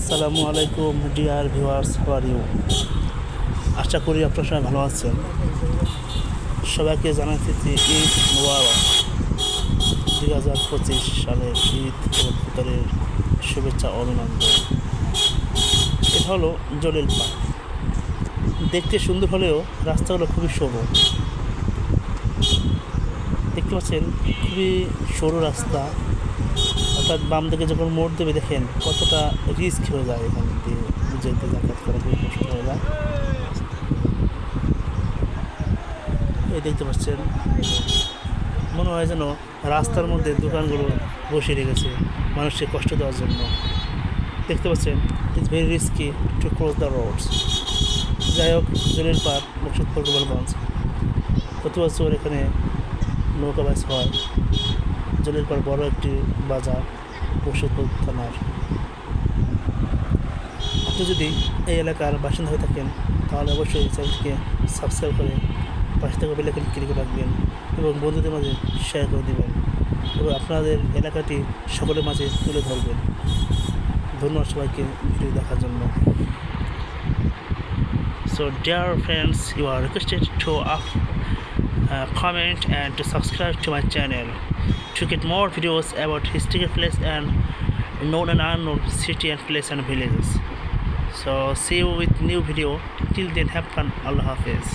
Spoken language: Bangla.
আসসালামু আলাইকুম dear viewers, how are you? আশা করি আপনার সবাই ভালো আছেন। সবাইকে জানাচ্ছি ঈদ মুবারক। 2025 সালের ঈদ উল ফিতরের শুভেচ্ছা ও অভিনন্দন। এটা হলো জলিল পার্ক। দেখতে সুন্দর হলেও রাস্তাগুলো খুবই সরু। দেখতে পাচ্ছেন খুবই সরু রাস্তা, অর্থাৎ বাম দিকে যখন মোড় দেবে দেখেন কতটা রিস্ক হয়ে যায়, এখান দিয়ে যেতে যাতায়াত করা খুবই কষ্ট হয়ে যায়। এই দেখতে পাচ্ছেন মনে হয় যেন রাস্তার মধ্যে দোকানগুলো বসিয়ে রেখেছে মানুষকে কষ্ট দেওয়ার জন্য। দেখতে পাচ্ছেন it's very risky to cross the roads. যাই হোক, জলিল পার্ক, মুর্শিদপুর, গোপালগঞ্জ। প্রতি বছর এখানে নৌকা বাইচ হয়। জলিল পার্ক বড় একটি বাজার মুর্শিদপুর থানার। আপনি যদি এই এলাকার বাসিন্দা হয়ে থাকেন তাহলে অবশ্যই চ্যানেলটিকে সাবস্ক্রাইব করে পাশে থেকে বেল আইকন ক্লিক করে রাখবেন এবং বন্ধুদের মাঝে শেয়ার করে দেবেন এবং আপনাদের এলাকাটি সকলের মাঝে তুলে ধরবেন। ধন্যবাদ সবাইকে ভিডিও দেখার জন্য। So dear friends, you are requested to comment and to subscribe to my channel to get more videos about historical place and known and unknown city and place and villages. So see you with new video. Till then, have fun. Allah Hafiz.